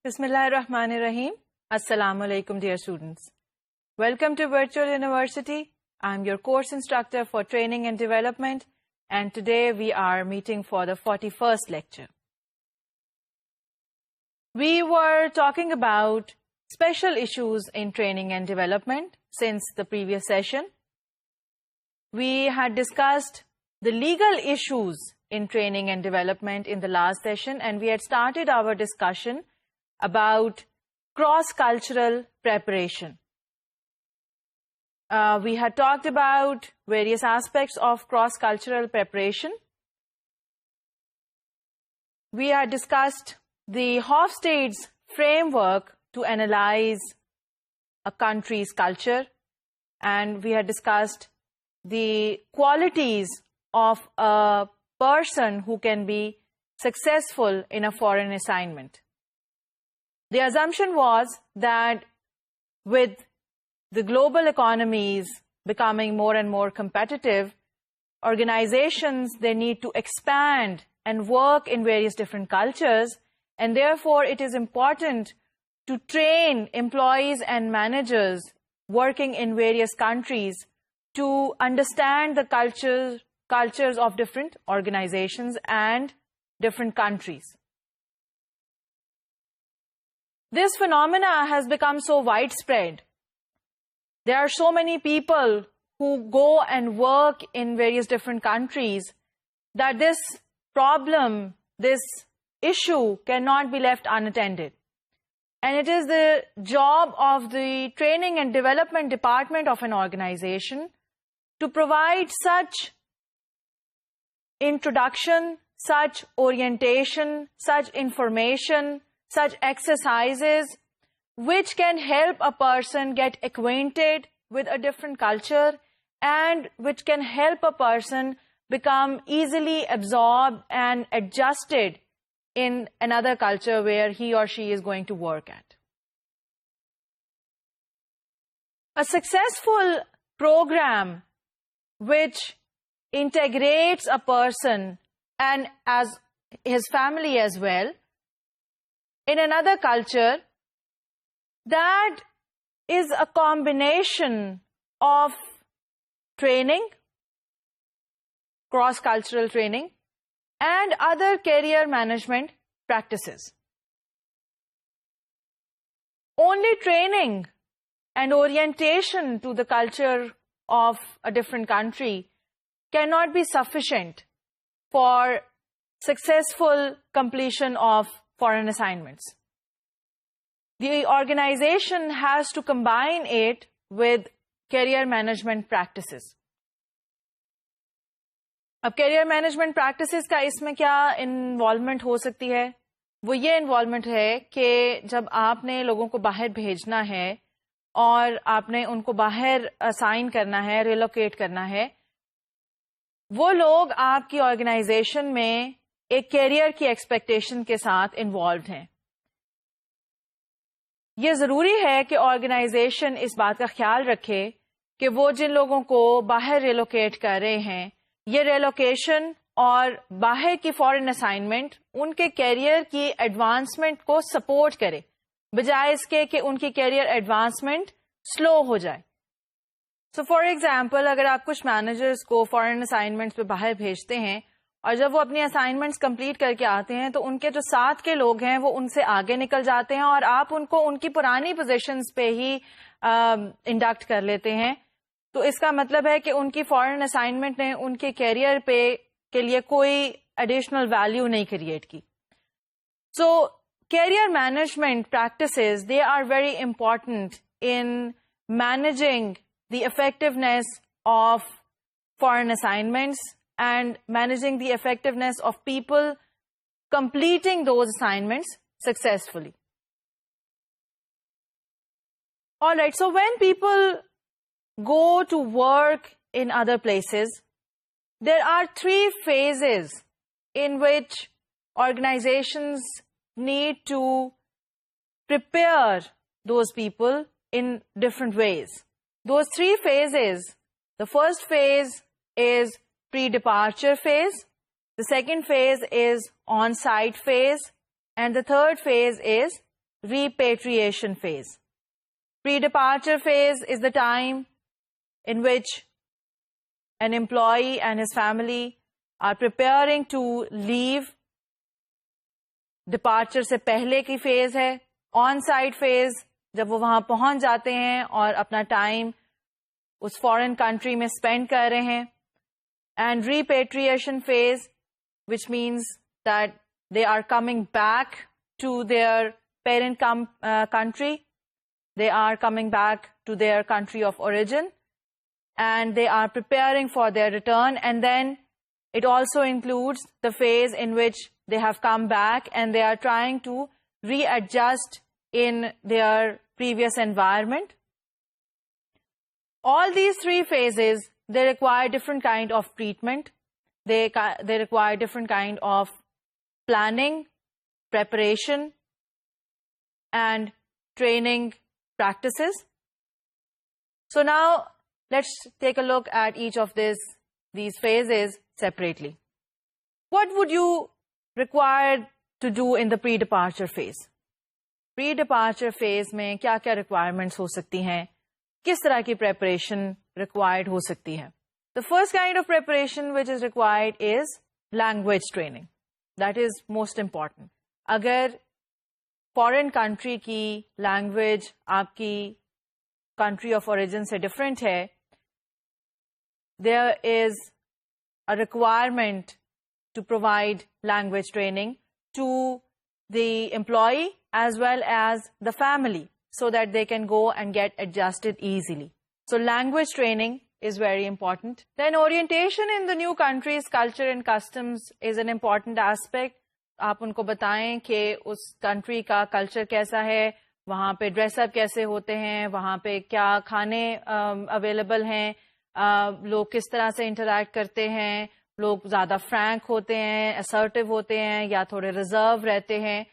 Bismillahirrahmanirrahim. Assalamu alaikum, dear students. Welcome to Virtual University. I'm your course instructor for training and development, and today we are meeting for the 41st lecture. We were talking about special issues in training and development since the previous session. We had discussed the legal issues in training and development in the last session, and we had started our discussion about cross-cultural preparation. We had talked about various aspects of cross-cultural preparation. We had discussed the Hofstede's framework to analyze a country's culture, and we had discussed the qualities of a person who can be successful in a foreign assignment. The assumption was that with the global economies becoming more and more competitive, organizations, they need to expand and work in various different cultures, and therefore it is important to train employees and managers working in various countries to understand the cultures of different organizations and different countries. This phenomena has become so widespread. There are so many people who go and work in various different countries that this problem, this issue cannot be left unattended. And it is the job of the training and development department of an organization to provide such introduction, such orientation, such information, such exercises which can help a person get acquainted with a different culture and which can help a person become easily absorbed and adjusted in another culture where he or she is going to work at. A successful program which integrates a person and as his family as well in another culture, that is a combination of training, cross-cultural training, and other career management practices. Only training and orientation to the culture of a different country cannot be sufficient for successful completion of foreign assignments. The organization has to combine it with career management practices. अब career management practices का इसमें क्या involvement हो सकती है? वो ये involvement है कि जब आपने लोगों को बाहर भेजना है और आपने उनको बाहर assign करना है, relocate करना है, वो लोग आपकी organization में एक कैरियर की एक्सपेक्टेशन के साथ इन्वॉल्व हैं. ये ज़रूरी है कि ऑर्गेनाइजेशन इस बात का ख्याल रखे कि वो जिन लोगों को बाहर रिलोकेट कर रहे हैं, ये रिलोकेशन और बाहर की फॉरेन असाइनमेंट उनके कैरियर की एडवांसमेंट को सपोर्ट करे, बजाय इसके कि उनकी कैरियर एडवांसमेंट स्लो हो जाए. सो फॉर एग्जाम्पल, अगर आप कुछ मैनेजर्स को फॉरेन असाइनमेंट्स पे बाहर भेजते हैं और जब वो अपनी असाइनमेंट्स कंप्लीट करके आते हैं तो उनके जो साथ के लोग हैं वो उनसे आगे निकल जाते हैं और आप उनको उनकी पुरानी पोजीशंस पे ही इंडक्ट कर लेते हैं, तो इसका मतलब है कि उनकी फॉरेन असाइनमेंट ने उनके कैरियर पे के लिए कोई एडिशनल वैल्यू नहीं क्रिएट की. So career management practices, they are very important in managing the effectiveness of foreign assignments and managing the effectiveness of people completing those assignments successfully. All right, so when people go to work in other places, there are three phases in which organizations need to prepare those people in different ways. Those three phases, the first phase is pre-departure phase, the second phase is on-site phase, and the third phase is repatriation phase. Pre-departure phase is the time in which an employee and his family are preparing to leave. Departure से पहले की phase है. On-site phase, जब वो वहाँ पहुँच जाते हैं और अपना time उस foreign country में spend कर रहे हैं. And repatriation phase, which means that they are coming back to their parent country. They are coming back to their country of origin, and they are preparing for their return. And then it also includes the phase in which they have come back and they are trying to readjust in their previous environment. All these three phases, they require different kind of treatment. They require different kind of planning, preparation, and training practices. So now let's take a look at each of these phases separately. What would you require to do in the pre-departure phase? Pre-departure phase में क्या-क्या requirements हो सकती हैं? किस तरह की preparation required हो सकती है? The first kind of preparation which is required is language training. That is most important. अगर foreign country की language आपकी country of origin से different है, there is a requirement to provide language training to the employee as well as the family so that they can go and get adjusted easily. So language training is very important. Then orientation in the new country's culture and customs is an important aspect. आप उनको बताएं कि उस country का culture कैसा है, वहाँ पे dress up कैसे होते हैं, वहाँ पे क्या खाने available हैं, लोग किस तरह से interact करते हैं, लोग ज़्यादा frank होते हैं, assertive होते हैं या थोड़े reserve रहते हैं.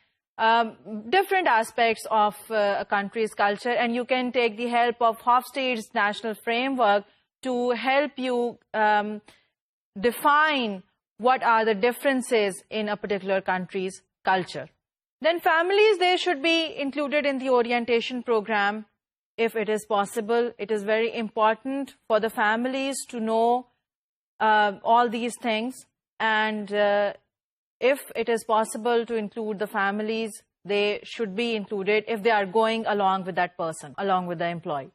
Different aspects of a country's culture, and you can take the help of Hofstede's national framework to help you define what are the differences in a particular country's culture. Then families, they should be included in the orientation program if it is possible. It is very important for the families to know all these things, and if it is possible to include the families, they should be included if they are going along with that person, along with the employee.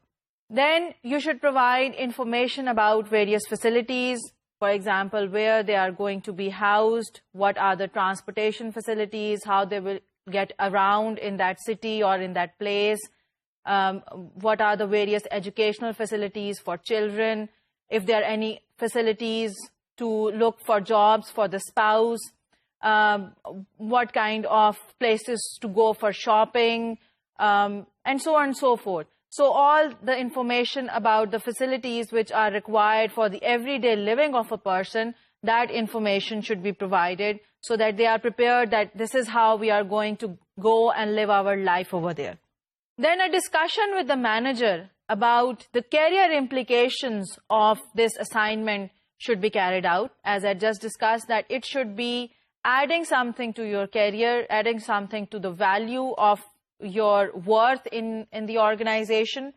Then you should provide information about various facilities, for example, where they are going to be housed, what are the transportation facilities, how they will get around in that city or in that place, what are the various educational facilities for children, if there are any facilities to look for jobs for the spouse, what kind of places to go for shopping, and so on and so forth. So all the information about the facilities which are required for the everyday living of a person, that information should be provided so that they are prepared that this is how we are going to go and live our life over there. Then a discussion with the manager about the career implications of this assignment should be carried out. As I just discussed, that it should be adding something to your career, adding something to the value of your worth in the organization.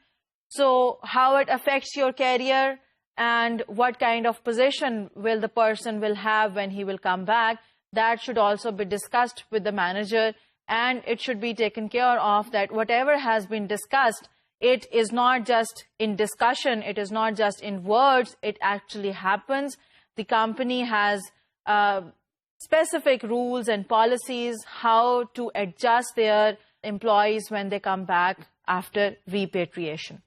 So how it affects your career and what kind of position will the person will have when he will come back, that should also be discussed with the manager, and it should be taken care of that whatever has been discussed, it is not just in discussion, it is not just in words, it actually happens. The company has specific rules and policies how to adjust their employees when they come back after repatriation.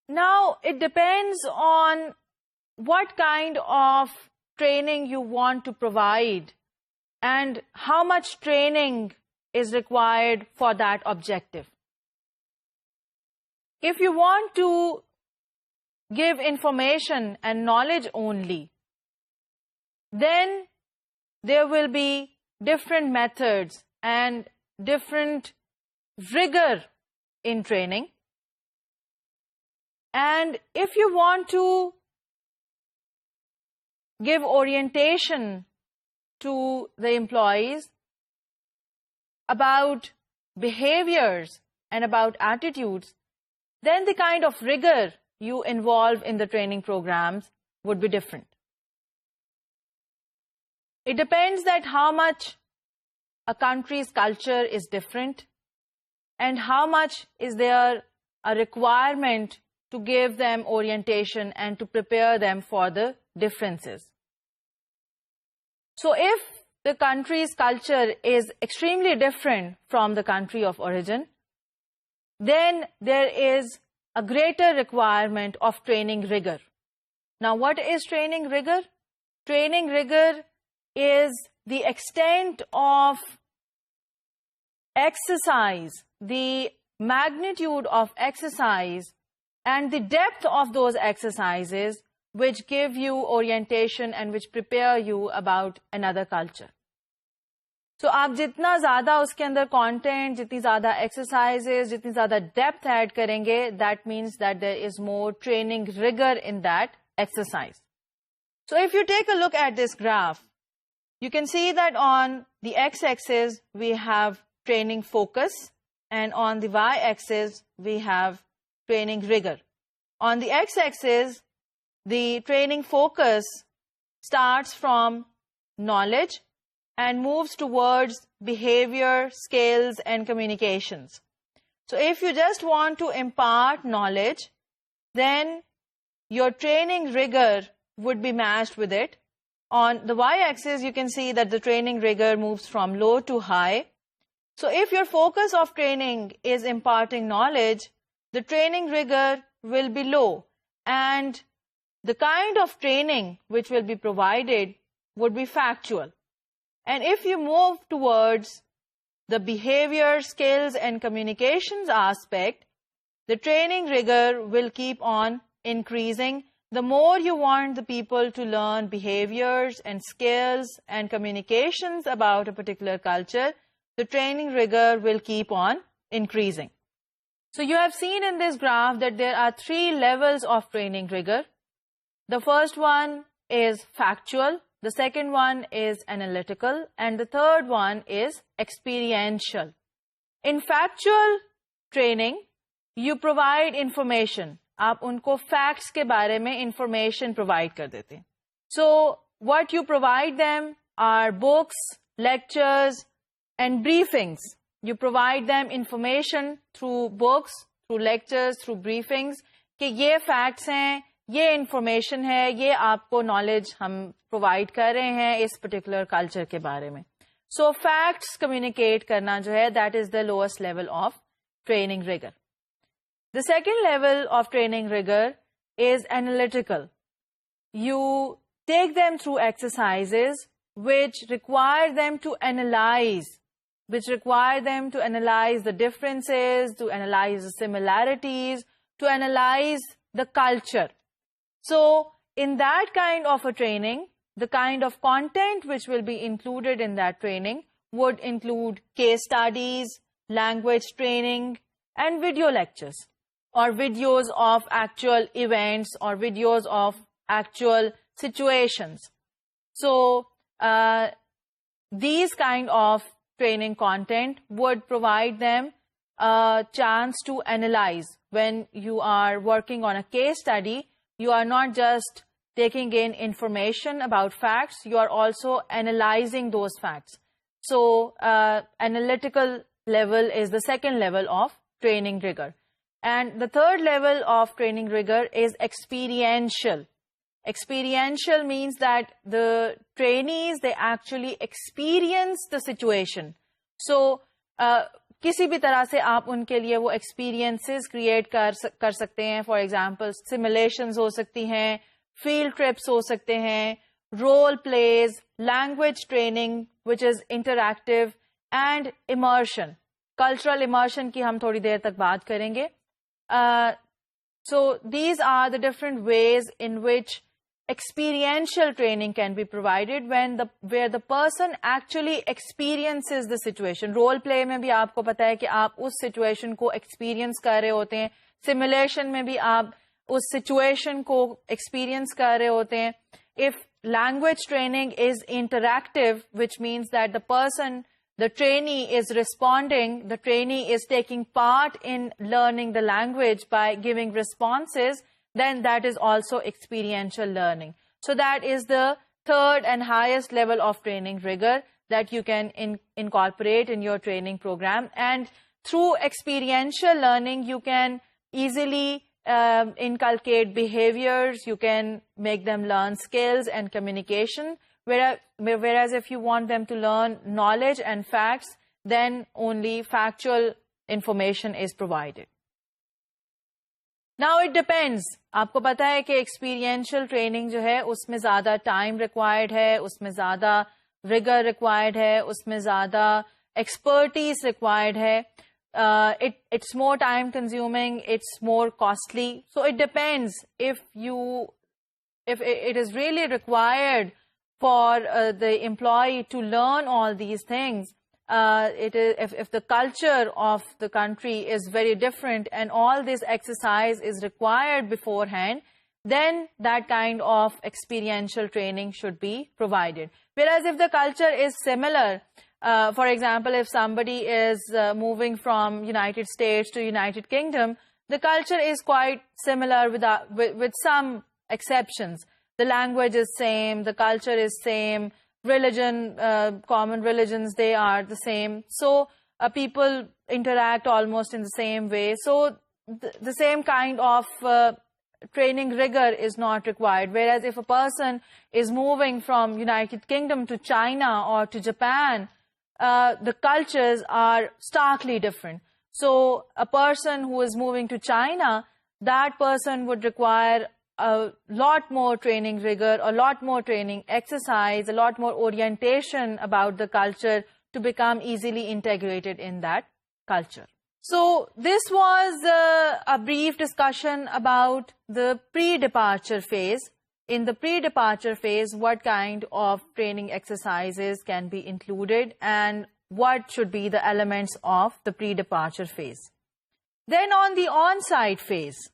Now, it depends on what kind of training you want to provide and how much training is required for that objective. If you want to give information and knowledge only, then there will be different methods and different rigor in training. And if you want to give orientation to the employees about behaviors and about attitudes, then the kind of rigor you involve in the training programs would be different. It depends that how much a country's culture is different and how much is there a requirement to give them orientation and to prepare them for the differences. So if the country's culture is extremely different from the country of origin, then there is a greater requirement of training rigor. Now, what is training rigor? Training rigor is the extent of exercise, the magnitude of exercise, and the depth of those exercises which give you orientation and which prepare you about another culture. So आप जितना ज़्यादा उसके अंदर content, जितनी ज़्यादा exercises, जितनी ज़्यादा depth add करेंगे, that means that there is more training rigor in that exercise. So if you take a look at this graph, you can see that on the x-axis we have training focus and on the y-axis we have training rigor. On the x-axis, the training focus starts from knowledge and moves towards behavior, skills, and communications. So if you just want to impart knowledge, then your training rigor would be matched with it. On the y-axis, you can see that the training rigor moves from low to high. So if your focus of training is imparting knowledge, the training rigor will be low, and the kind of training which will be provided would be factual. And if you move towards the behavior, skills, and communications aspect, the training rigor will keep on increasing. The more you want the people to learn behaviors and skills and communications about a particular culture, the training rigor will keep on increasing. So you have seen in this graph that there are 3 levels of training rigor. The first one is factual, the second one is analytical, and the third one is experiential. In factual training, you provide information. आप उनको facts के बारे में information provide कर देते हैं. So what you provide them are books, lectures, and briefings. You provide them information through books, through lectures, through briefings, कि ये facts हैं, ये information है, ये आपको knowledge हम provide कर रहे हैं इस particular culture के बारे में. So facts communicate करना जो है, that is the lowest level of training rigor. The second level of training rigor is analytical. You take them through exercises which require them to analyze the differences, to analyze the similarities, to analyze the culture. So in that kind of a training, the kind of content which will be included in that training would include case studies, language training, and video lectures, or videos of actual events, or videos of actual situations. So these kind of training content would provide them a chance to analyze. When you are working on a case study, you are not just taking in information about facts, you are also analyzing those facts. So analytical level is the second level of training rigor. And the third level of training rigor is experiential. Experiential means that the trainees, they actually experience the situation. So किसी भी तरह से आप उनके लिए वो experiences create कर सकते हैं. For example, simulations हो सकती हैं, field trips हो सकते हैं, role plays, language training which is interactive, and immersion. Cultural immersion की हम थोड़ी देर तक बात करेंगे. So these are the different ways in which experiential training can be provided where the person actually experiences the situation. Role play में भी आपको पता है कि आप उस situation को experience कर रहे होते हैं. Simulation में भी आप उस situation को experience कर रहे होते हैं. If language training is interactive, which means that the person the trainee is responding, the trainee is taking part in learning the language by giving responses, then that is also experiential learning. So that is the third and highest level of training rigor that you can incorporate in your training program. And through experiential learning, you can easily inculcate behaviors, you can make them learn skills and communication, whereas if you want them to learn knowledge and facts, then only factual information is provided. Now it depends. आपको पता है कि experiential training जो है उसमें ज़्यादा time required है, उसमें ज़्यादा rigor required है, उसमें ज़्यादा expertise required है. It's more time consuming, it's more costly. So it depends if it is really required for the employee to learn all these things. If the culture of the country is very different and all this exercise is required beforehand, then that kind of experiential training should be provided. Whereas if the culture is similar, for example, if somebody is moving from United States to United Kingdom, the culture is quite similar with some exceptions. The language is same, the culture is same, religion, common religions, they are the same. So people interact almost in the same way. So the same kind of training rigor is not required. Whereas if a person is moving from United Kingdom to China or to Japan, the cultures are starkly different. So a person who is moving to China, that person would require a lot more training rigor, a lot more training exercise, a lot more orientation about the culture to become easily integrated in that culture. So this was a brief discussion about the pre-departure phase. In the pre-departure phase, what kind of training exercises can be included and what should be the elements of the pre-departure phase. Then on the on-site phase,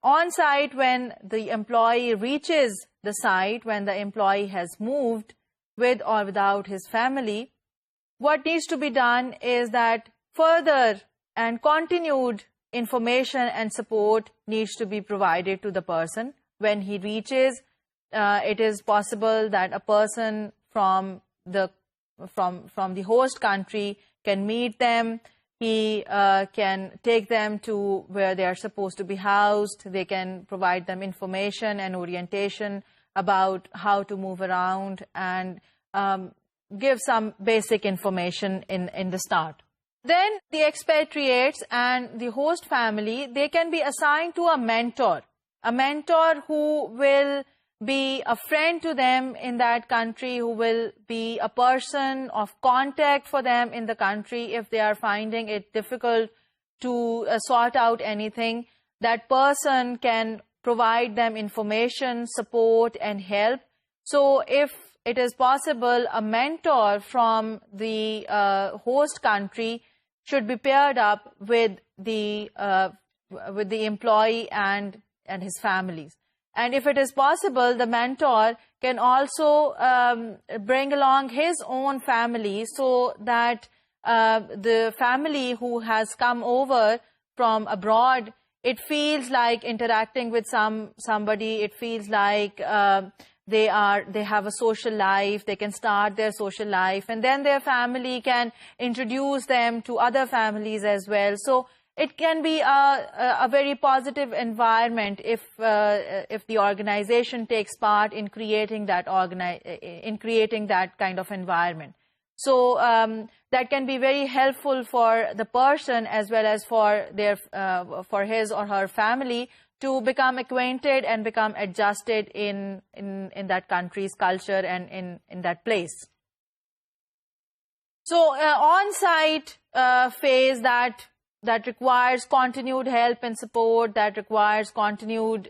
on-site, when the employee reaches the site, when the employee has moved with or without his family, what needs to be done is that further and continued information and support needs to be provided to the person. When he reaches, it is possible that a person from the host country can meet them. He can take them to where they are supposed to be housed. They can provide them information and orientation about how to move around and give some basic information in the start. Then the expatriates and the host family, they can be assigned to a mentor who will be a friend to them in that country, who will be a person of contact for them in the country if they are finding it difficult to sort out anything. That person can provide them information, support, and help. So if it is possible, a mentor from the host country should be paired up with the employee and his families. And if it is possible, the mentor can also bring along his own family so that the family who has come over from abroad, it feels like interacting with somebody. It feels like they have a social life. They can start their social life, and then their family can introduce them to other families as well. So it can be a very positive environment if the organization takes part in creating that kind of environment. So that can be very helpful for the person as well as for his or her family to become acquainted and become adjusted in that country's culture and in that place. So on-site phase that requires continued help and support, that requires continued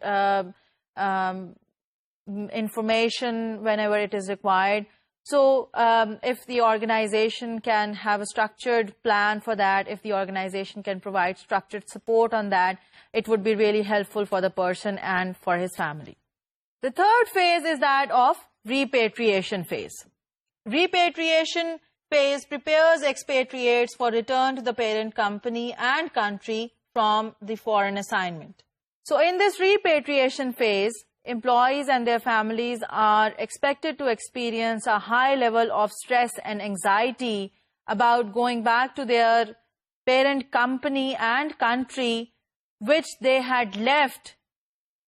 information whenever it is required. So if the organization can have a structured plan for that, if the organization can provide structured support on that, it would be really helpful for the person and for his family. The third phase is that of repatriation phase. Repatriation phase prepares expatriates for return to the parent company and country from the foreign assignment. So in this repatriation phase, employees and their families are expected to experience a high level of stress and anxiety about going back to their parent company and country, which they had left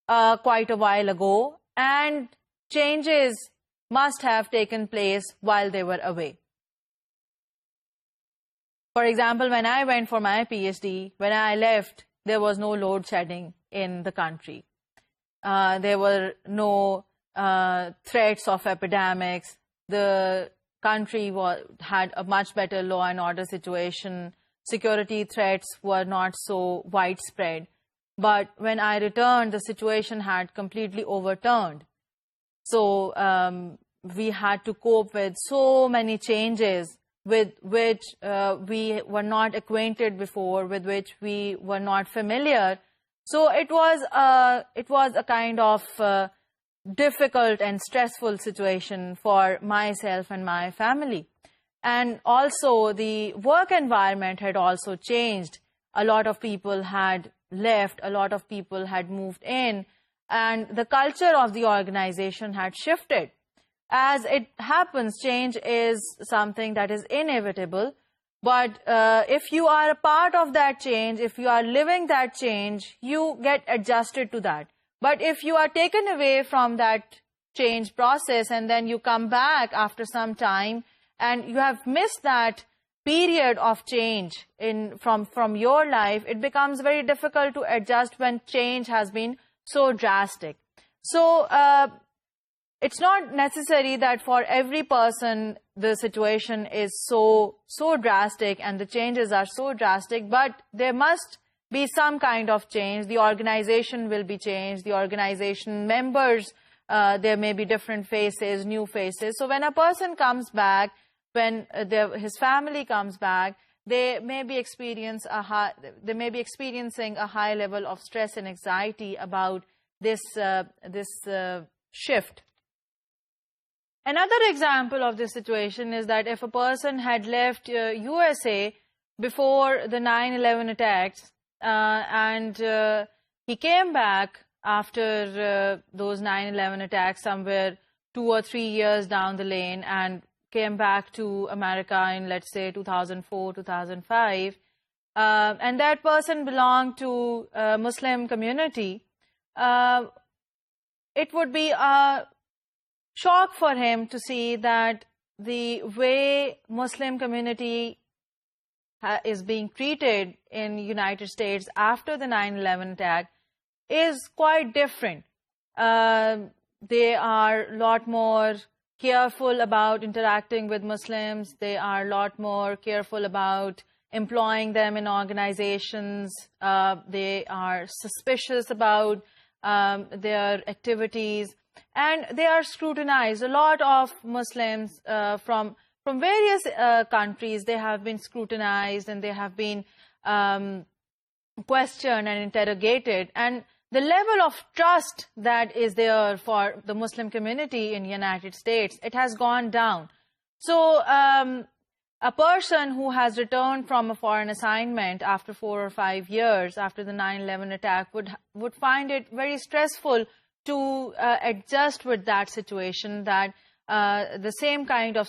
quite a while ago, and changes must have taken place while they were away. For example, when I went for my PhD, when I left, there was no load shedding in the country. There were no threats of epidemics. The country had a much better law and order situation. Security threats were not so widespread. But when I returned, the situation had completely overturned. So we had to cope with so many changes with which we were not acquainted before, with which we were not familiar. So it was a kind of difficult and stressful situation for myself and my family. And also the work environment had also changed. A lot of people had left, a lot of people had moved in, and the culture of the organization had shifted. As it happens, change is something that is inevitable. But if you are a part of that change, if you are living that change, you get adjusted to that. But if you are taken away from that change process and then you come back after some time and you have missed that period of change from your life, it becomes very difficult to adjust when change has been so drastic. So it's not necessary that for every person the situation is so drastic and the changes are so drastic, but there must be some kind of change. The organization will be changed. The organization members, there may be different faces, new faces. So when a person comes back, when his family comes back, they may be experiencing a high level of stress and anxiety about this shift. Another example of this situation is that if a person had left USA before the 9/11 attacks and he came back after those 9/11 attacks somewhere 2 or 3 years down the lane and came back to America in, let's say, 2004, 2005, and that person belonged to a Muslim community, it would be a shock for him to see that the way Muslim community is being treated in United States after the 9/11 attack is quite different. They are a lot more careful about interacting with Muslims. They are a lot more careful about employing them in organizations. They are suspicious about their activities. And they are scrutinized. A lot of Muslims from various countries, they have been scrutinized and they have been questioned and interrogated. And the level of trust that is there for the Muslim community in the United States, it has gone down. So a person who has returned from a foreign assignment after 4 or 5 years after the 9/11 attack would find it very stressful to adjust with that situation, that the same kind of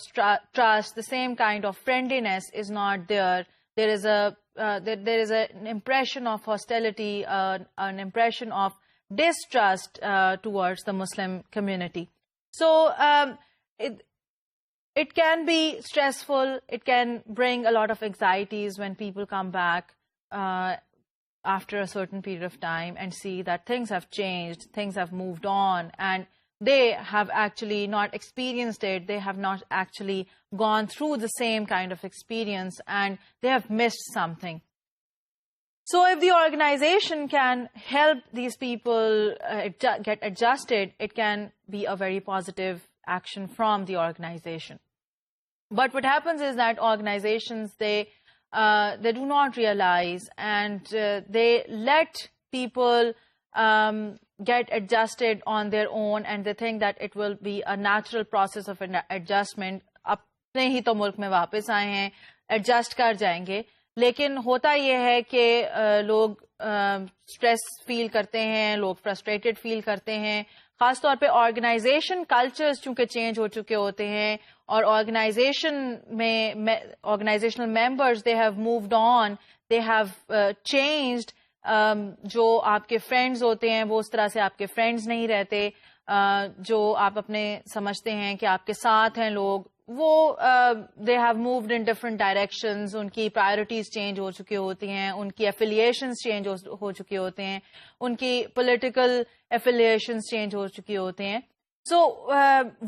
trust, the same kind of friendliness is not there. There is an impression of hostility, an impression of distrust towards the Muslim community. So it can be stressful. It can bring a lot of anxieties when people come back after a certain period of time and see that things have changed, things have moved on, and they have actually not experienced it. They have not actually gone through the same kind of experience, and they have missed something. So if the organization can help these people get adjusted, it can be a very positive action from the organization. But what happens is that organizations, they do not realize, and they let people get adjusted on their own, and they think that it will be a natural process of an adjustment नहीं ही तो मुल्क में वापस आए हैं, adjust कर जाएंगे। लेकिन होता यह है कि लोग स्ट्रेस फील करते हैं, लोग फ्रस्ट्रेटेड फील करते हैं, खासतौर पे ऑर्गेनाइजेशन कल्चर्स चूंकि चेंज हो चुके होते हैं और organisational members they have moved on, they have changed. जो आपके फ्रेंड्स होते हैं वो उस तरह से आपके फ्रेंड्स नहीं रहते, जो आप अपने समझते हैं कि आपके साथ हैं लोग, वो दे have moved in different directions, उनकी प्रायोरिटीज चेंज हो चुकी होती हैं, उनकी एफिलिएशंस चेंज हो चुके होते हैं, उनकी पॉलिटिकल एफिलिएशंस चेंज हो चुकी होते हैं। सो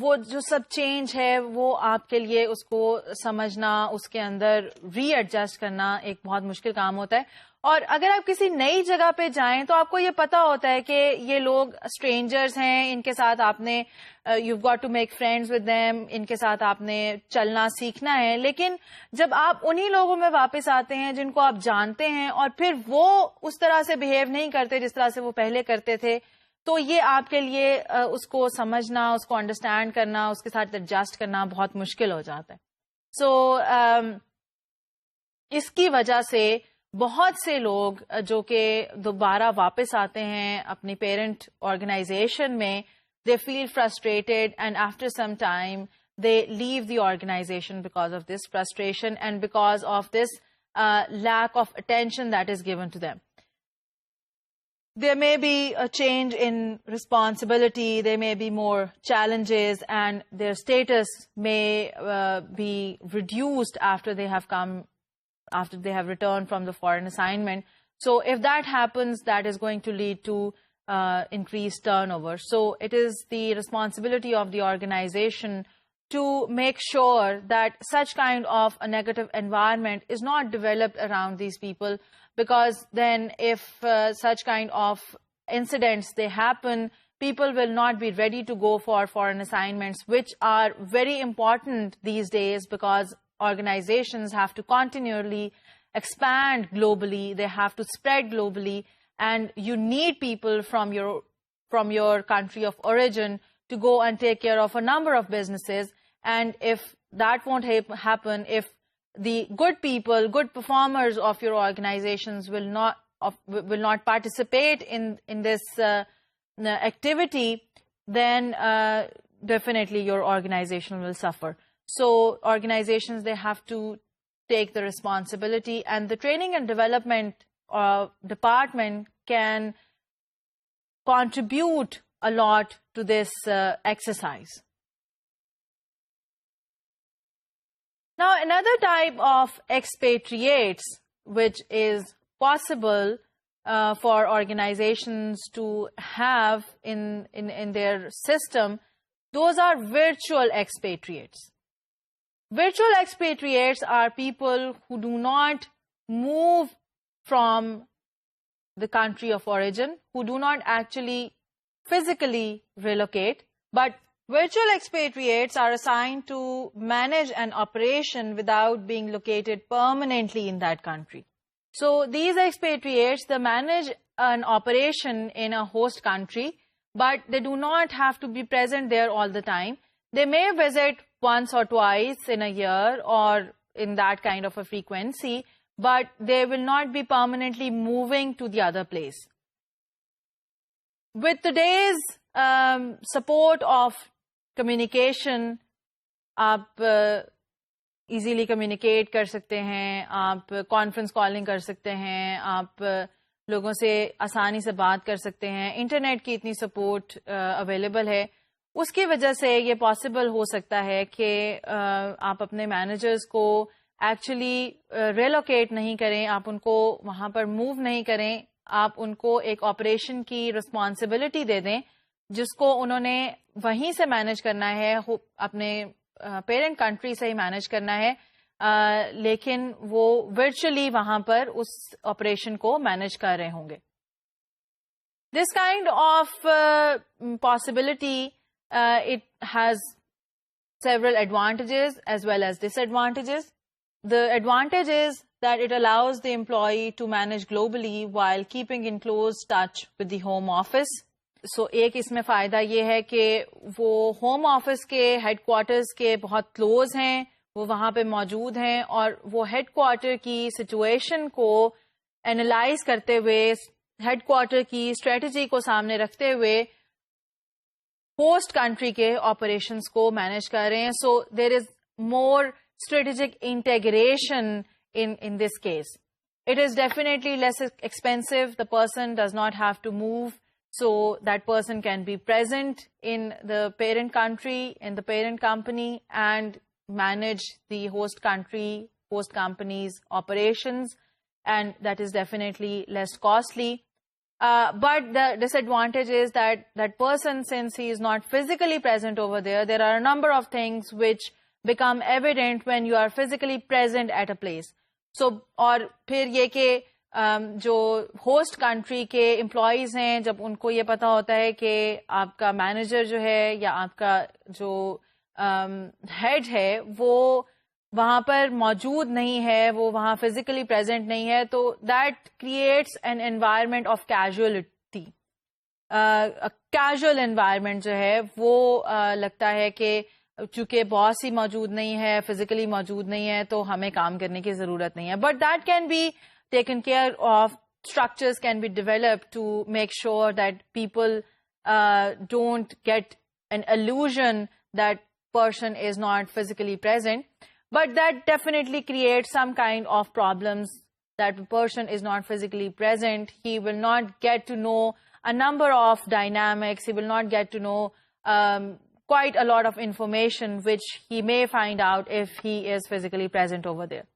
वो जो सब चेंज है वो आपके लिए उसको समझना, उसके अंदर रीएडजस्ट करना एक बहुत मुश्किल काम होता है। और अगर आप किसी नई जगह पे जाएं तो आपको ये पता होता है कि ये लोग स्ट्रेंजर्स हैं, इनके साथ आपने you've got to make friends with them, इनके साथ आपने चलना सीखना है। लेकिन जब आप उन्हीं लोगों में वापस आते हैं जिनको आप जानते हैं और फिर वो उस तरह से बिहेव नहीं करते जिस तरह से वो पहले करते थे, तो ये आपके लिए उसको समझना, उसको अंडरस्टैंड करना, उसके साथ एडजस्ट करना बहुत मुश्किल हो जाता है। सो इसकी वजह से बहुत से लोग जो कि दोबारा वापस आते हैं अपनी पेरेंट ऑर्गेनाइजेशन में, they feel frustrated and after some time they leave the organisation because of this frustration and because of this lack of attention that is given to them. There may be a change in responsibility, there may be more challenges, and their status may be reduced after they have returned from the foreign assignment. So if that happens, that is going to lead to increased turnover. So it is the responsibility of the organization to make sure that such kind of a negative environment is not developed around these people, because then if such kind of incidents they happen, people will not be ready to go for foreign assignments, which are very important these days because organizations have to continually expand globally, they have to spread globally, and you need people from your country of origin to go and take care of a number of businesses. And if that won't happen, if the good people, good performers of your organizations will not participate in this activity, then definitely your organization will suffer. So organizations, they have to take the responsibility, and the training and development department can contribute a lot to this exercise. Now, another type of expatriates which is possible for organizations to have in their system, those are virtual expatriates. Virtual expatriates are people who do not move from the country of origin, who do not actually physically relocate, but virtual expatriates are assigned to manage an operation without being located permanently in that country. So these expatriates, they manage an operation in a host country, but they do not have to be present there all the time. They may visit once or twice in a year or in that kind of a frequency, but they will not be permanently moving to the other place. With today's support of communication, आप easily communicate कर सकते हैं, आप conference calling कर सकते हैं, आप लोगों से आसानी से बात कर सकते हैं, इंटरनेट की इतनी सपोर्ट अवेलेबल है, उसकी वजह से ये पॉसिबल हो सकता है कि आप अपने मैनेजर्स को एक्चुअली रिलोकेट नहीं करें, आप उनको वहाँ पर मूव नहीं करें, आप उनको एक ऑपरेशन की रिस्पॉन्सिबिलिटी दे दें जिसको उन्होंने वहीं से मैनेज करना है, अपने पेरेंट कंट्री से ही मैनेज करना है, लेकिन वो वर्चुअली वहाँ पर उस ऑपरेशन को मैनेज कर रहे होंगे. This kind of possibility it has several advantages as well as disadvantages. The advantage is that it allows the employee to manage globally while keeping in close touch with the home office. So एक इसमें फ़ायदा ये है कि वो home office के headquarters के बहुत क्लोज हैं, वो वहाँ पे मौजूद हैं और वो हेडक्वार्टर की सिचुएशन को एनालाइज करते हुए, हेडक्वार्टर की स्ट्रेटजी को सामने रखते हुए होस्ट कंट्री के ऑपरेशंस को मैनेज कर रहे हैं. So there is more strategic integration in this case. It is definitely less expensive. The person does not have to move, so that person can be present in the parent country, in the parent company, and manage the host country, host company's operations, and that is definitely less costly. But the disadvantage is that that person, since he is not physically present over there, there are a number of things which become evident when you are physically present at a place. So, और फिर ये कि जो host country के employees हैं, जब उनको ये पता होता है कि आपका मैनेजर जो है या आपका जो हेड है वो वहाँ पर मौजूद नहीं है, वो वहाँ फिजिकली प्रेजेंट नहीं है, तो that creates an environment of casualty. Casual environment जो है वो लगता है कि चूंकि बॉस ही मौजूद नहीं है, फिजिकली मौजूद नहीं है, तो हमें काम करने की जरूरत नहीं है. But that can be taken care of. Structures can be developed to make sure that people don't get an illusion that person is not physically present. But that definitely creates some kind of problems that the person is not physically present. He will not get to know a number of dynamics. He will not get to know quite a lot of information which he may find out if he is physically present over there.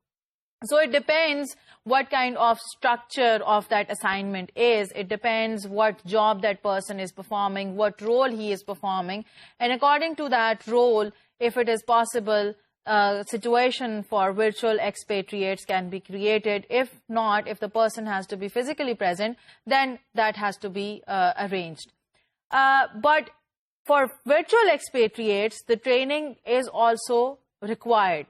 So it depends what kind of structure of that assignment is. It depends what job that person is performing, what role he is performing. And according to that role, if it is possible, a situation for virtual expatriates can be created. If not, if the person has to be physically present, then that has to be arranged. But for virtual expatriates, the training is also required.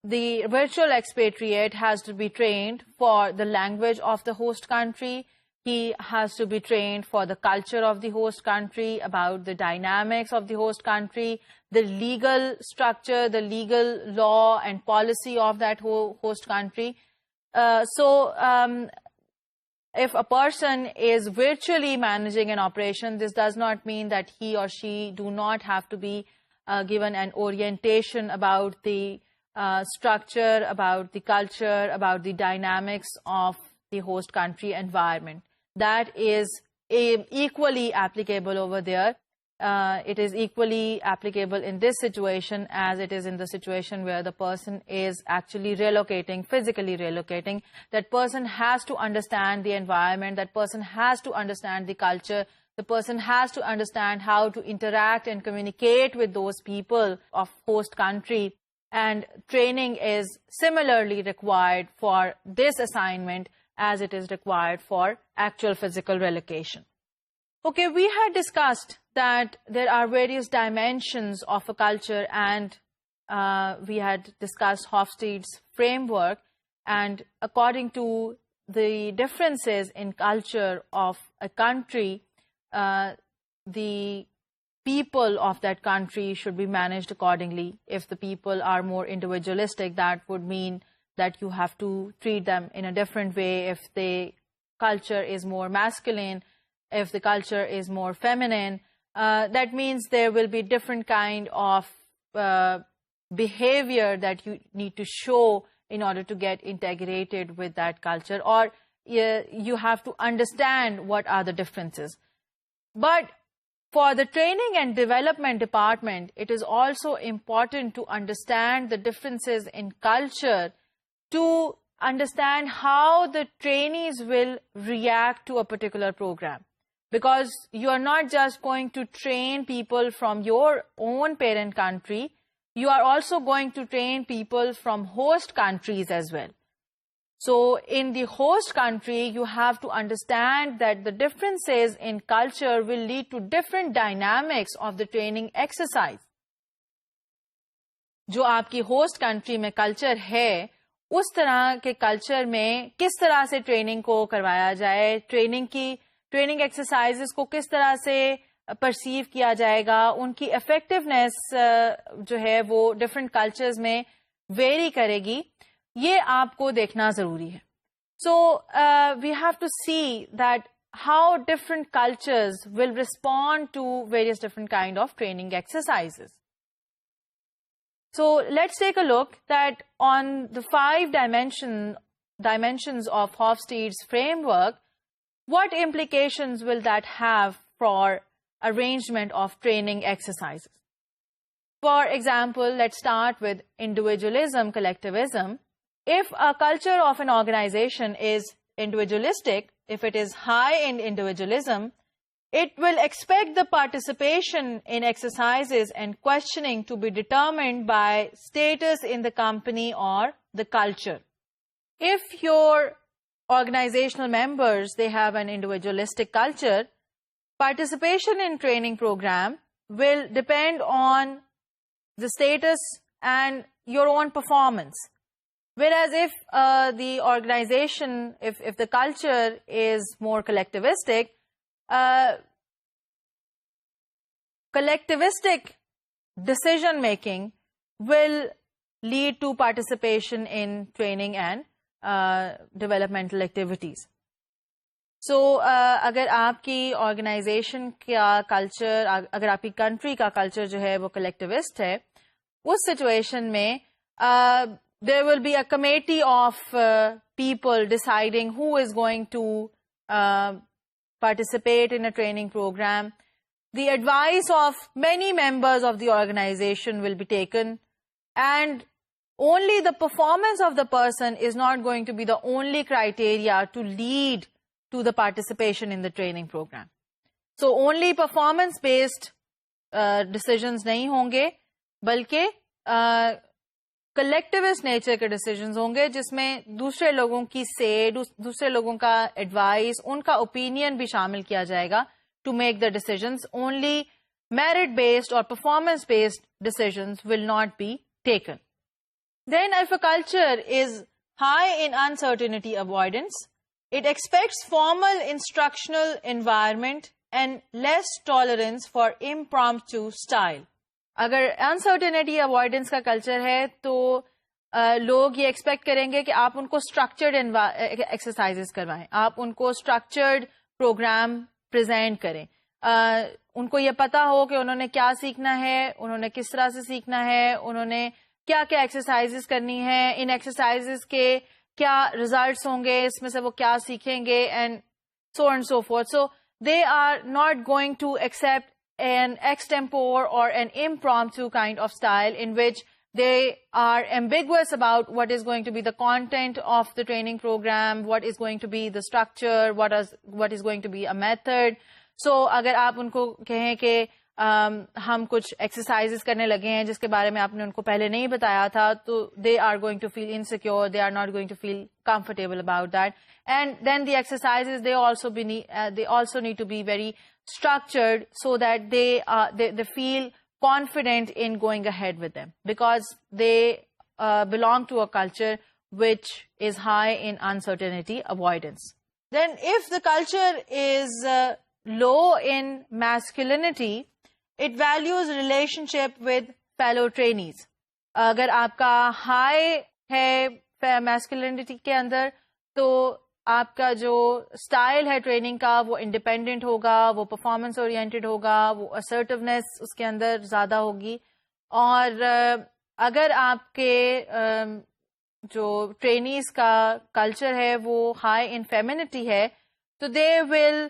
The virtual expatriate has to be trained for the language of the host country. He has to be trained for the culture of the host country, about the dynamics of the host country, the legal structure, the legal law and policy of that host country. If a person is virtually managing an operation, this does not mean that he or she do not have to be given an orientation about the structure, about the culture, about the dynamics of the host country environment. That is equally applicable over there. It is equally applicable in this situation as it is in the situation where the person is actually relocating, physically relocating. That person has to understand the environment, that person has to understand the culture, the person has to understand how to interact and communicate with those people of host country. And training is similarly required for this assignment as it is required for actual physical relocation. Okay, we had discussed that there are various dimensions of a culture, and we had discussed Hofstede's framework. And according to the differences in culture of a country, the people of that country should be managed accordingly. If the people are more individualistic, that would mean that you have to treat them in a different way. If the culture is more masculine, if the culture is more feminine, that means there will be different kind of behavior that you need to show in order to get integrated with that culture, or you have to understand what are the differences. But for the training and development department, it is also important to understand the differences in culture, to understand how the trainees will react to a particular program. Because you are not just going to train people from your own parent country, you are also going to train people from host countries as well. So in the host country, you have to understand that the differences in culture will lead to different dynamics of the training exercise. जो आपकी host country में culture है, उस तरह के culture में किस तरह से ट्रेनिंग को करवाया जाए, ट्रेनिंग एक्सरसाइजेस को किस तरह से परसीव किया जाएगा, उनकी इफेक्टिवनेस जो है वो डिफरेंट कल्चर्स में वेरी करेगी, ये आपको देखना जरूरी है. So we have to see that how different cultures will respond to various different kind of training exercises. So let's take a look that on the 5 dimensions of Hofstede's framework, what implications will that have for arrangement of training exercises? For example, let's start with individualism, collectivism. If a culture of an organization is individualistic, if it is high in individualism, it will expect the participation in exercises and questioning to be determined by status in the company or the culture. If your organizational members, they have an individualistic culture, participation in training program will depend on the status and your own performance. Whereas if the organization, if the culture is more collectivistic, collectivistic decision making will lead to participation in training and developmental activities. So अगर आपकी organization का culture, अगर आपकी country का culture जो है वो collectivist है, उस situation में there will be a committee of people deciding who is going to participate in a training program. The advice of many members of the organization will be taken, and only the performance of the person is not going to be the only criteria to lead to the participation in the training program. So only performance based decisions नहीं होंगे, बल्कि collectivist nature के decisions होंगे जिसमें दूसरे लोगों की दूसरे लोगों का एडवाइस, उनका ओपिनियन भी शामिल किया जाएगा to make the decisions. Only merit based और performance based decisions will not be taken. Then if a culture is high in uncertainty avoidance, it expects formal instructional environment and less tolerance for impromptu style. अगर uncertainty avoidance का culture है तो लोग ये expect करेंगे कि आप उनको स्ट्रक्चर्ड एक्सरसाइजेस करवाएं, आप उनको स्ट्रक्चर्ड प्रोग्राम प्रेजेंट करें, उनको ये पता हो कि उन्होंने क्या सीखना है, उन्होंने किस तरह से सीखना है, उन्होंने क्या क्या एक्सरसाइजेस करनी है, इन एक्सरसाइजेस के क्या रिजल्ट्स होंगे, इसमें से वो क्या सीखेंगे, and so on and so forth. So they are not going to accept an extempore or an impromptu kind of style in which they are ambiguous about what is going to be the content of the training program, what is going to be the structure, what is going to be a method. So अगर आप उनको कहें कि हम कुछ exercises करने लगे हैं जिसके बारे में आपने उनको पहले नहीं बताया था, तो they are going to feel insecure, they are not going to feel comfortable about that. And then the exercises, they also need to be very structured so that they feel confident in going ahead with them, because they belong to a culture which is high in uncertainty avoidance. Then if the culture is low in masculinity, it values relationship with fellow trainees. अगर आपका high है masculinity के अंदर, तो आपका जो style है training का वो इंडिपेंडेंट होगा, वो परफॉर्मेंस ओरिएंटेड होगा, वो असर्टिवनेस उसके अंदर ज्यादा होगी. और अगर आपके जो ट्रेनीज का कल्चर है वो हाई इन फेमिनिटी है, तो they will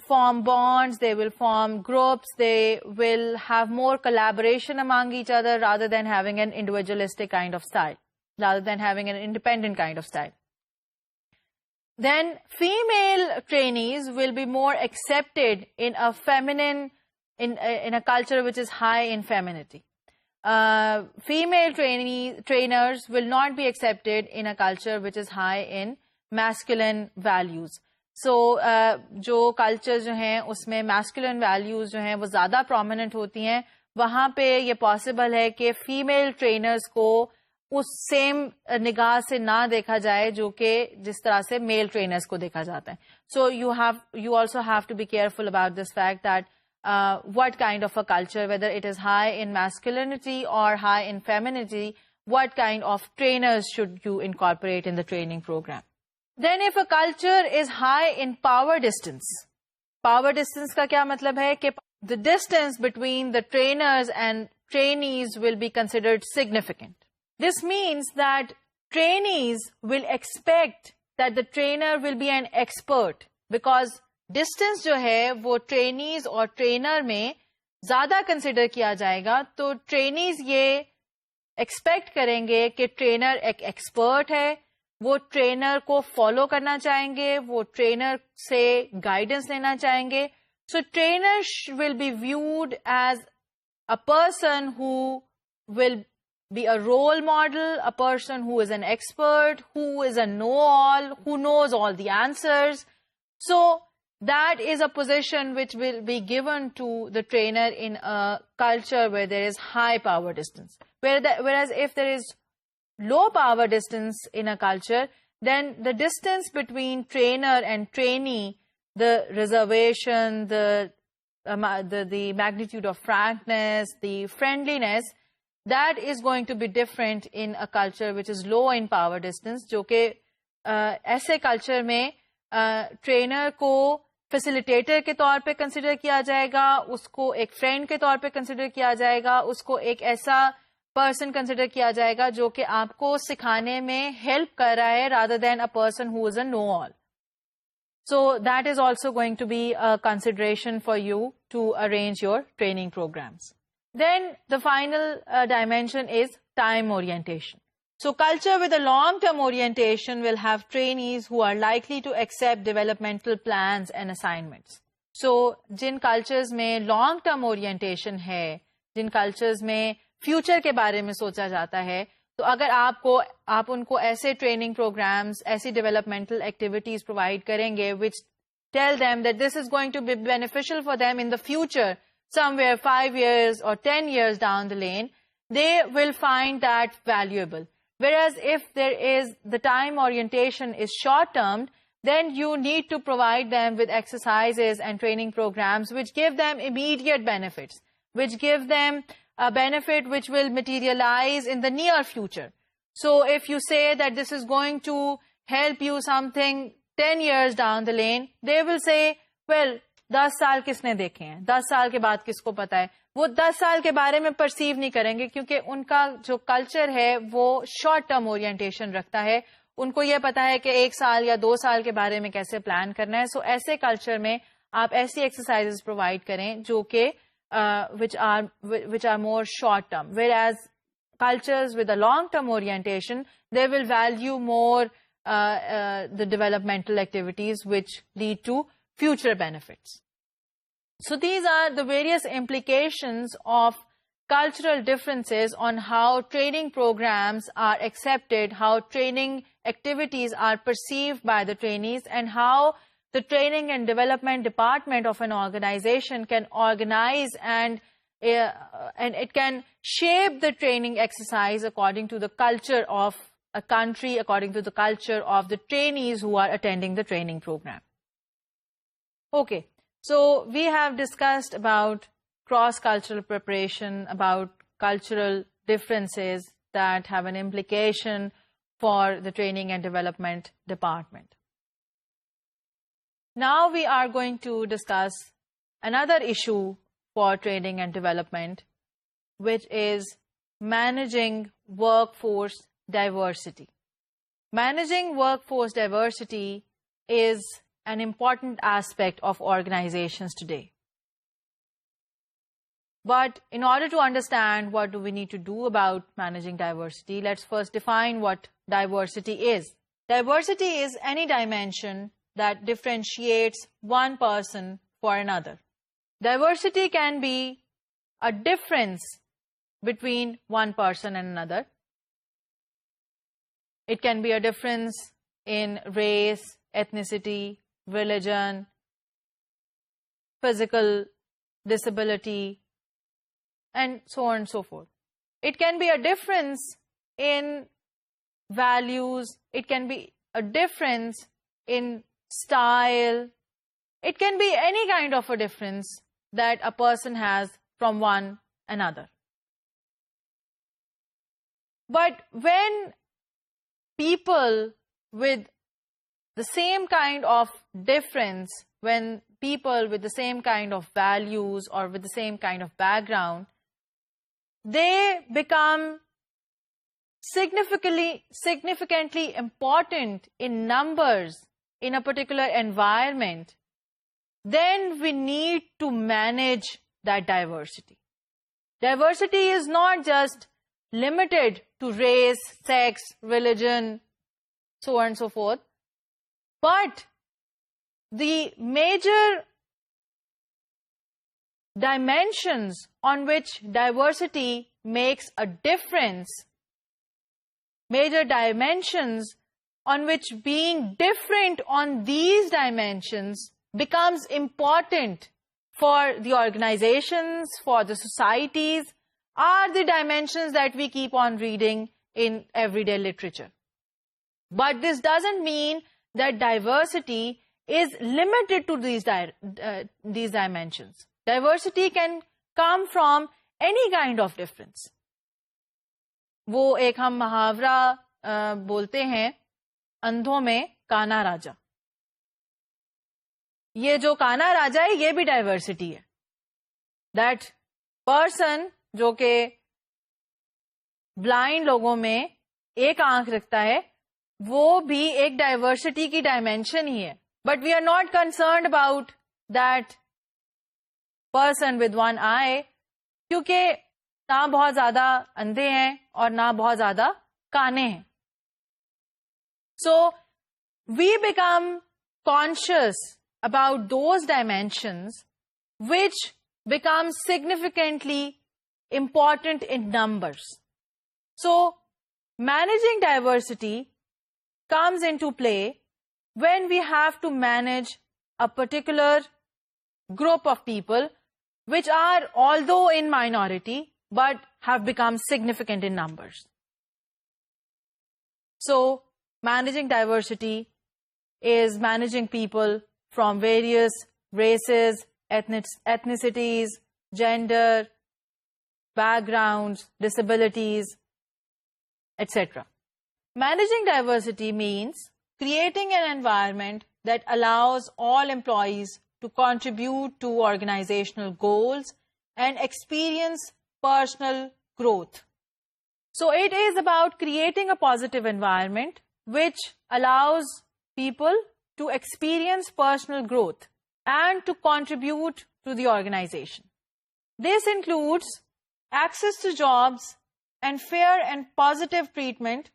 form bonds, they will form groups, they will have more collaboration among each other rather than having an individualistic kind of style, rather than having an independent kind of style. Then female trainees will be more accepted in a feminine, in a culture which is high in femininity. Female trainers will not be accepted in a culture which is high in masculine values. So जो cultures जो हैं उसमें masculine values जो हैं वो ज़्यादा prominent होती हैं, वहाँ पे ये possible है कि female trainers को उस सेम निगाह से ना देखा जाए जो कि जिस तरह से मेल ट्रेनर्स को देखा जाता है. So you also have to be careful about this fact that what kind of a culture, whether it is high in masculinity or high in femininity, what kind of trainers should you incorporate in the training program. Then if a culture is high in power distance का क्या मतलब है कि the distance between the trainers and trainees will be considered significant. This means that trainees will expect that the trainer will be an expert, because distance जो है वो trainees और trainer में ज़्यादा consider किया जाएगा. तो trainees ये expect करेंगे कि trainer एक expert है, वो trainer को follow करना चाहेंगे, वो trainer से guidance लेना चाहेंगे. So trainer will be viewed as a person who will be a role model, a person who is an expert, who is a know-all, who knows all the answers. So that is a position which will be given to the trainer in a culture where there is high power distance. Whereas if there is low power distance in a culture, then the distance between trainer and trainee, the reservation, the magnitude of frankness, the friendliness, that is going to be different in a culture which is low in power distance, जो कि ऐसे culture में trainer को facilitator के तौर पे consider किया जाएगा, उसको एक friend के तौर पे consider किया जाएगा, उसको एक ऐसा person consider किया जाएगा जो कि आपको सिखाने में help कर रहा है, rather than a person who is a know-all. So that is also going to be a consideration for you to arrange your training programs. Then the final dimension is time orientation. So culture with a long-term orientation will have trainees who are likely to accept developmental plans and assignments. So Jin cultures में long-term orientation है, जिन cultures में future के बारे में सोचा जाता है, तो अगर आप उनको ऐसे training programs, ऐसी developmental activities provide करेंगे which tell them that this is going to be beneficial for them in the future, somewhere 5 years or 10 years down the lane, they will find that valuable. Whereas if there is the time orientation is short-term, then you need to provide them with exercises and training programs which give them immediate benefits, which give them a benefit which will materialize in the near future. So if you say that this is going to help you something 10 years down the lane, they will say, well, 10 साल किसने देखे हैं, 10 साल के बाद किसको पता है. वो 10 साल के बारे में परसीव नहीं करेंगे क्योंकि उनका जो कल्चर है वो शॉर्ट टर्म ओरिएंटेशन रखता है. उनको ये पता है कि 1 साल या 2 साल के बारे में कैसे प्लान करना है. सो ऐसे कल्चर में आप ऐसी एक्सरसाइजेस प्रोवाइड करें जो कि which are more short term, whereas cultures with a long term orientation, they will value more the developmental activities which lead to future benefits. So these are the various implications of cultural differences on how training programs are accepted, how training activities are perceived by the trainees, and how the training and development department of an organization can organize and it can shape the training exercise according to the culture of a country, according to the culture of the trainees who are attending the training program. Okay, so we have discussed about cross-cultural preparation, about cultural differences that have an implication for the training and development department. Now we are going to discuss another issue for training and development, which is managing workforce diversity. Managing workforce diversity is an important aspect of organizations today. But in order to understand what do we need to do about managing diversity, let's first define what diversity is. Diversity is any dimension that differentiates one person for another. Diversity can be a difference between one person and another. It can be a difference in race, ethnicity, religion, physical disability, and so on and so forth. It can be a difference in values. It can be a difference in style. It can be any kind of a difference that a person has from one another. But when people with the same kind of difference, when people with the same kind of values or with the same kind of background, they become significantly important in numbers in a particular environment, then we need to manage that diversity. Diversity is not just limited to race, sex, religion, so on and so forth, but the major dimensions on which diversity makes a difference, major dimensions on which being different on these dimensions becomes important for the organizations, for the societies, are the dimensions that we keep on reading in everyday literature. But this doesn't mean that diversity is limited to these dimensions. Diversity can come from any kind of difference. वो एक हम मुहावरा बोलते हैं, अंधों में काना राजा. ये जो काना राजा है, ये भी डाइवर्सिटी है. That person जो कि ब्लाइंड लोगों में एक आंख रखता है, वो भी एक डाइवर्सिटी की डायमेंशन ही है. But we are not concerned about that person with one eye, क्योंकि ना बहुत ज्यादा अंधे हैं और ना बहुत ज्यादा काने हैं. So we become conscious about those dimensions which become significantly important in numbers. So managing diversity comes into play when we have to manage a particular group of people which are, although in minority, but have become significant in numbers. So managing diversity is managing people from various races, ethnicities, gender, backgrounds, disabilities, etc. Managing diversity means creating an environment that allows all employees to contribute to organizational goals and experience personal growth. So it is about creating a positive environment which allows people to experience personal growth and to contribute to the organization. This includes access to jobs and fair and positive treatment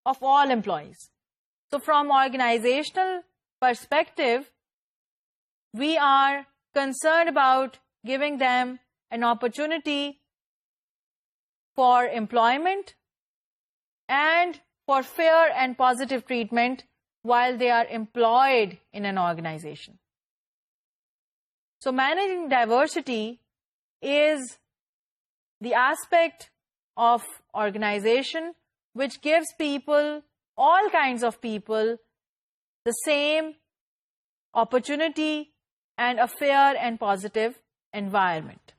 of all employees. So from organizational perspective, we are concerned about giving them an opportunity for employment and for fair and positive treatment while they are employed in an organization. So managing diversity is the aspect of organization which gives people, all kinds of people, the same opportunity and a fair and positive environment.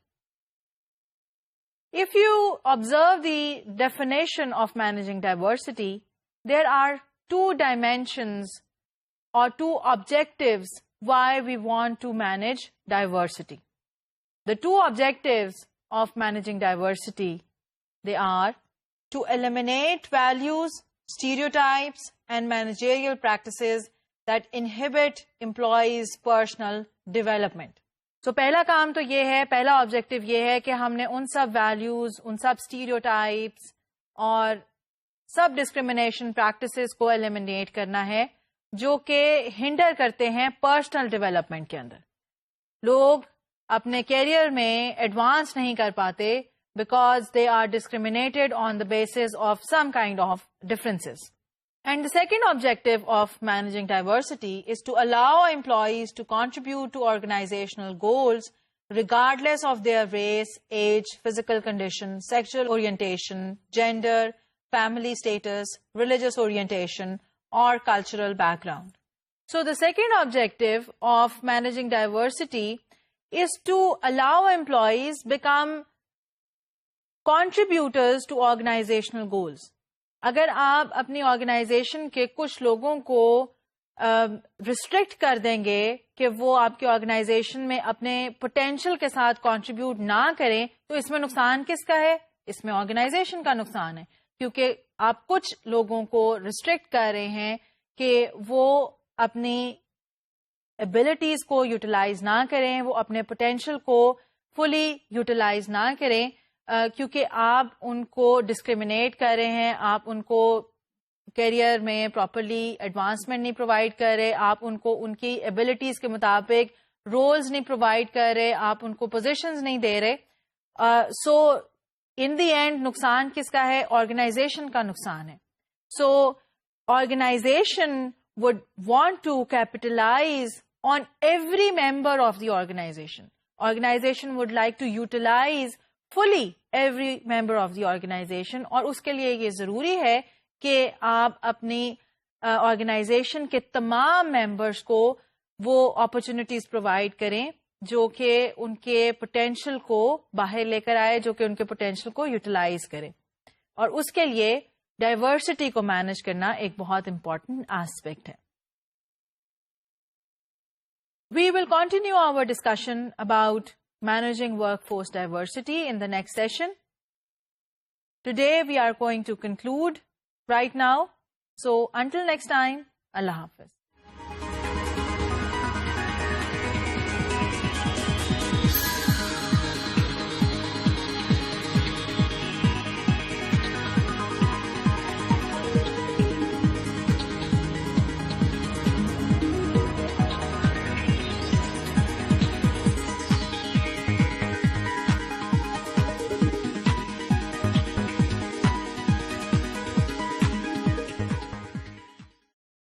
If you observe the definition of managing diversity, there are two dimensions or two objectives why we want to manage diversity. The two objectives of managing diversity, they are to eliminate values, stereotypes, and managerial practices that inhibit employees' personal development. So पहला काम तो ये है, पहला objective ये है कि हमने उन सब वैल्यूज, उन सब स्टीरियोटाइप्स और सब डिस्क्रिमिनेशन प्रैक्टिसेस को एलिमिनेट करना है जो कि हिंडर करते हैं पर्सनल डेवलपमेंट के अंदर. लोग अपने कैरियर में एडवांस नहीं कर पाते because they are discriminated on the basis of some kind of differences. And the second objective of managing diversity is to allow employees to contribute to organizational goals regardless of their race, age, physical condition, sexual orientation, gender, family status, religious orientation, or cultural background. So the second objective of managing diversity is to allow employees become contributors to organizational goals. अगर आप अपनी organisation के कुछ लोगों को restrict कर देंगे कि वो आपके ऑर्गेनाइजेशन में अपने पोटेंशियल के साथ कंट्रीब्यूट ना करें, तो इसमें नुकसान किसका है? इसमें ऑर्गेनाइजेशन का नुकसान है, क्योंकि आप कुछ लोगों को रिस्ट्रिक्ट कर रहे हैं कि वो अपनी एबिलिटीज को यूटिलाइज ना करें, वो अपने पोटेंशियल को फुली यूटिलाइज ना करें, क्योंकि आप उनको डिस्क्रिमिनेट कर रहे हैं, आप उनको करियर में प्रॉपरली एडवांसमेंट नहीं प्रोवाइड कर रहे, आप उनको उनकी एबिलिटीज के मुताबिक रोल्स नहीं प्रोवाइड कर रहे, आप उनको पोजीशंस नहीं दे रहे. सो इन द एंड नुकसान किसका है? ऑर्गेनाइजेशन का नुकसान है. सो organisation would want to capitalize on every member of the organization. Organization would like to utilize fully every member of the organization, और उसके लिए ये जरूरी है कि आप अपनी ऑर्गेनाइजेशन के तमाम मेंबर्स को वो अपॉर्चुनिटीज प्रोवाइड करें जो कि उनके पोटेंशियल को बाहर लेकर आए, जो कि उनके पोटेंशियल को यूटिलाइज करें. और उसके लिए डाइवर्सिटी को मैनेज करना एक बहुत इंपॉर्टेंट एस्पेक्ट है. We will continue our discussion about managing workforce diversity in the next session. Today we are going to conclude right now. So until next time, Allah Hafiz.